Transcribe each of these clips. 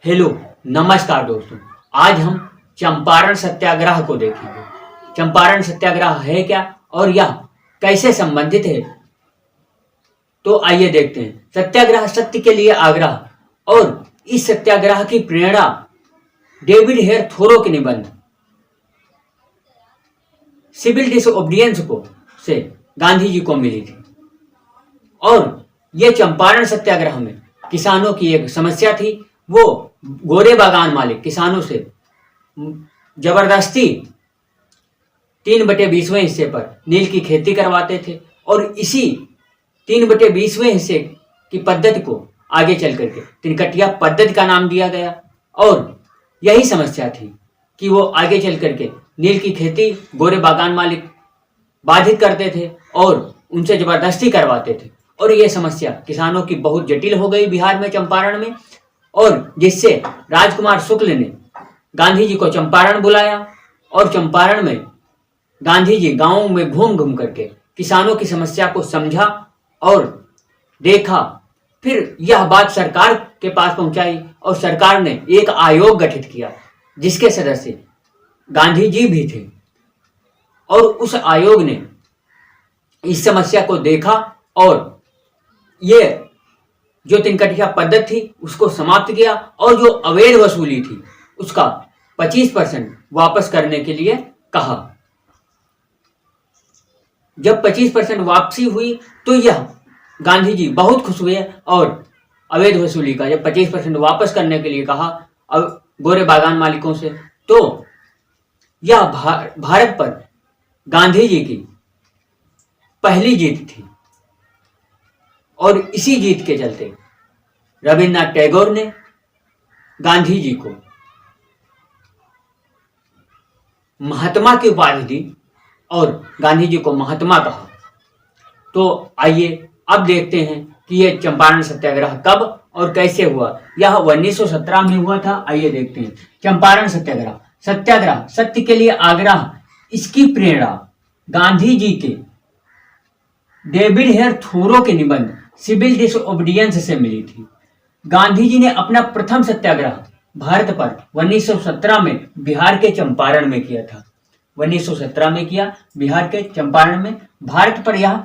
Hello, नमस्कार दोस्तों। आज हम चंपारण सत्याग्रह को देखेंगे। चंपारण सत्याग्रह है क्या और यह कैसे संबंधित है, तो आइए देखते हैं। सत्याग्रह सत्य के लिए आग्रह, और इस सत्याग्रह की प्रेरणा डेविड हेयर थोरो के निबंध सिविल डिसओबीडियंस को से गांधी जी को मिली थी। और ये चंपारण सत्याग्रह में किसानों की एक समस्या थी। वो गोरे बागान मालिक किसानों से जबरदस्ती 3/20वें हिस्से पर नील की खेती करवाते थे, और इसी 3/20वें हिस्से की पद्धति को आगे चल करके तिनकटिया पद्धति का नाम दिया गया। और यही समस्या थी कि वो आगे चल करके नील की खेती गोरे बागान मालिक बाधित करते थे और उनसे जबरदस्ती करवाते थे। और ये समस्या किसानों की बहुत जटिल हो गई बिहार में, चंपारण में, और जिससे राजकुमार शुक्ल ने गांधी जी को चंपारण बुलाया। और चंपारण में गांधी जी गांवों में घूम घूम करके किसानों की समस्या को समझा और देखा। फिर यह बात सरकार के पास पहुंचाई और सरकार ने एक आयोग गठित किया जिसके सदस्य गांधी जी भी थे। और उस आयोग ने इस समस्या को देखा और ये जो तिनकटिया पद्धति थी उसको समाप्त किया, और जो अवैध वसूली थी उसका 25% वापस करने के लिए कहा। जब 25% वापसी हुई तो यह गांधी जी बहुत खुश हुए और अवैध वसूली का जब 25% वापस करने के लिए कहा अब गोरे बागान मालिकों से, तो यह भारत पर गांधी जी की पहली जीत थी। और इसी जीत के चलते रविन्द्रनाथ टैगोर ने गांधी जी को महात्मा की उपाधि दी और गांधी जी को महात्मा कहा। तो आइए अब देखते हैं कि यह चंपारण सत्याग्रह कब और कैसे हुआ। यह 1917 में हुआ था। आइए देखते हैं। चंपारण सत्याग्रह सत्याग्रह सत्य के लिए आग्रह, इसकी प्रेरणा गांधी जी के डेविड हेयर थोरो के निबंध सिविल डिसओबीडियंस से मिली थी। गांधी जी ने अपना प्रथम सत्याग्रह भारत पर 1917 में बिहार के चंपारण में किया था। 1917 में किया बिहार के चंपारण में। भारत पर यह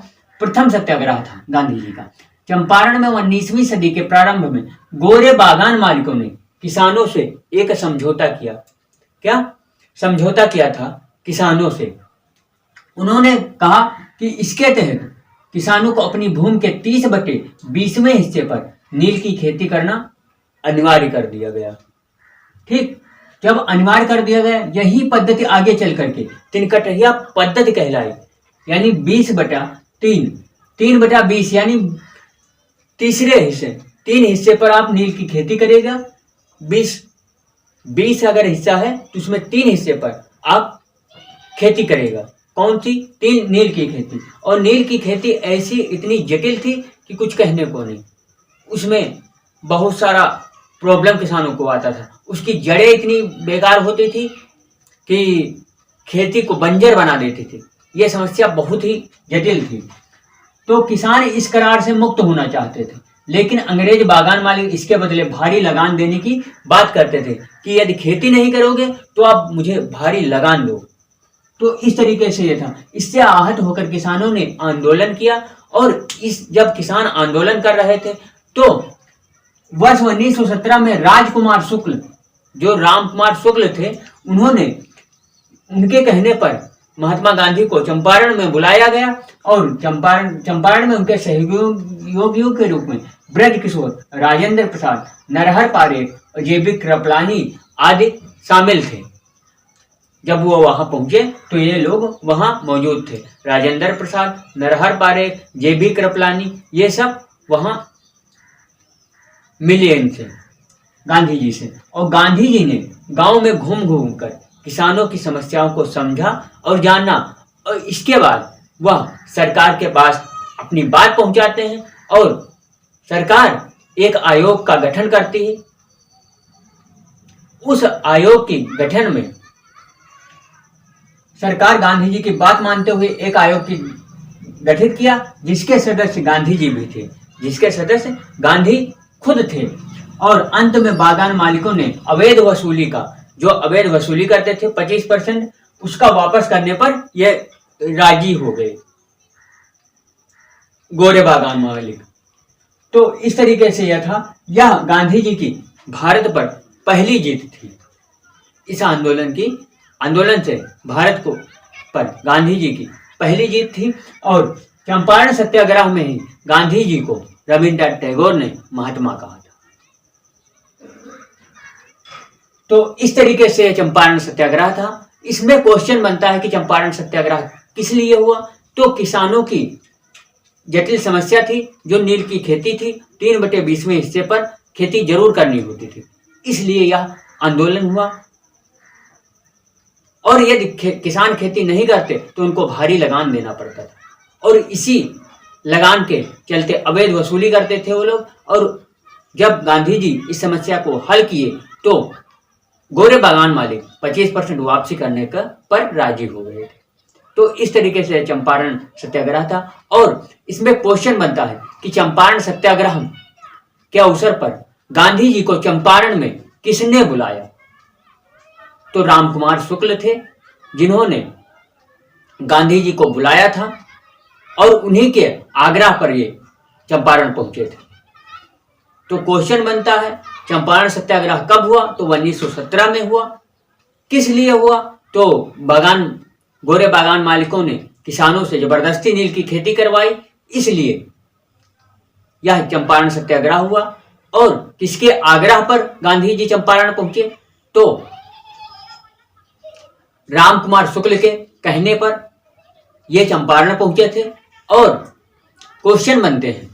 प्रथम सत्याग्रह था गांधी जी का। चंपारण में 19वीं सदी के प्रारंभ में गोरे बागान मालिकों ने किसानों से एक समझौता किया। क्या समझौता किया था किसानों से? उन्होंने कहा कि इसके तहत किसानों को अपनी भूमि के 30/20वें हिस्से पर नील की खेती करना अनिवार्य कर दिया गया। ठीक, जब अनिवार्य कर दिया गया, यही पद्धति आगे चल करके तिनकटिया पद्धति कहलाई। यानी 20/3, 3/20 यानी तीसरे हिस्से, 3 हिस्से पर आप नील की खेती करेगा। 20 अगर हिस्सा है तो उसमें 3 हिस्से पर आप खेती करेगा। कौन सी? 3 नील की खेती। और नील की खेती ऐसी इतनी जटिल थी कि कुछ कहने को नहीं। उसमें बहुत सारा प्रॉब्लम किसानों को आता था। उसकी जड़ें इतनी बेकार होती थी कि खेती को बंजर बना देती थी। यह समस्या बहुत ही जटिल थी। तो किसान इस करार से मुक्त होना चाहते थे, लेकिन अंग्रेज बागान मालिक इसके बदले भारी लगान देने की बात करते थे कि यदि खेती नहीं करोगे तो आप मुझे भारी लगान दो। तो इस तरीके से ये था। इससे आहत होकर किसानों ने आंदोलन किया। और जब किसान आंदोलन कर रहे थे तो वर्ष 1917 में राजकुमार शुक्ल, जो रामकुमार शुक्ल थे, उन्होंने उनके कहने पर महात्मा गांधी को चंपारण में बुलाया गया। और चंपारण में उनके सहयोगियों के रूप में ब्रज किशोर, राजेंद्र प्रसाद, नरहर पारेख और जेबी कृपलानी आदि शामिल थे। जब वो वहां पहुंचे तो ये लोग वहां मौजूद थे। राजेंद्र प्रसाद, नरहर पारेख, जेबी कृपलानी, ये सब वहां मिले इनसे, गांधी जी से। और गांधी जी ने गांव में घूम घूम कर किसानों की समस्याओं को समझा और जाना। और इसके बाद वह सरकार के पास अपनी बात पहुंचाते हैं और सरकार एक आयोग का गठन करती है। उस आयोग के गठन में सरकार गांधी जी की बात मानते हुए एक आयोग की गठित किया जिसके सदस्य गांधी जी भी थे, जिसके सदस्य गांधी खुद थे। और अंत में बागान मालिकों ने अवैध वसूली का, जो अवैध वसूली करते थे 25%, उसका वापस करने पर ये राजी हो गए गोरे बागान मालिक। तो इस तरीके से यह था, यह गांधी जी की भारत पर पहली जीत थी। इस आंदोलन से भारत को पर गांधी जी की पहली जीत थी। और चंपारण सत्याग्रह में ही गांधी जी को रविन्द्रनाथ टैगोर ने महात्मा कहा था। तो इस तरीके से चंपारण सत्याग्रह था। इसमें क्वेश्चन बनता है कि चंपारण सत्याग्रह किस लिए हुआ? तो किसानों की जटिल समस्या थी, जो नील की खेती थी, 3/20वें हिस्से पर खेती जरूर करनी होती थी, इसलिए यह आंदोलन हुआ। और यदि किसान खेती नहीं करते तो उनको भारी लगान देना पड़ता था, और इसी लगान के चलते अवैध वसूली करते थे वो लोग। और जब गांधी जी इस समस्या को हल किए तो गोरे बागान मालिक 25% वापसी करने का पर राजी हो गए थे। तो इस तरीके से चंपारण सत्याग्रह था। और इसमें क्वेश्चन बनता है कि चंपारण सत्याग्रह के अवसर पर गांधी जी को चंपारण में किसने बुलाया? तो रामकुमार शुक्ल थे, जिन्होंने गांधी जी को बुलाया था, और उन्हीं के आग्रह पर ये चंपारण पहुंचे थे। तो क्वेश्चन बनता है, चंपारण सत्याग्रह कब हुआ? तो 1917 में हुआ। किस लिए हुआ? तो गोरे बागान मालिकों ने किसानों से जबरदस्ती नील की खेती करवाई, इसलिए यह चंपारण सत्याग्रह हुआ। और किसके आग्रह पर गांधी जी चंपारण पहुंचे? तो रामकुमार शुक्ल के कहने पर ये चंपारण पहुंचे थे। और क्वेश्चन बनते हैं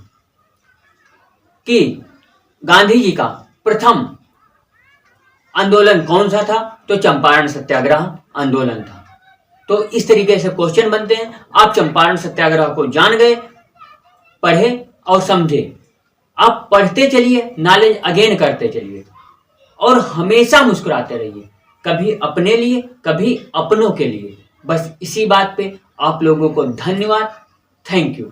कि गांधी जी का प्रथम आंदोलन कौन सा था? तो चंपारण सत्याग्रह आंदोलन था। तो इस तरीके से क्वेश्चन बनते हैं। आप चंपारण सत्याग्रह को जान गए, पढ़े और समझे। आप पढ़ते चलिए, नॉलेज अगेन करते चलिए, और हमेशा मुस्कुराते रहिए, कभी अपने लिए, कभी अपनों के लिए। बस इसी बात पे आप लोगों को धन्यवाद। Thank you.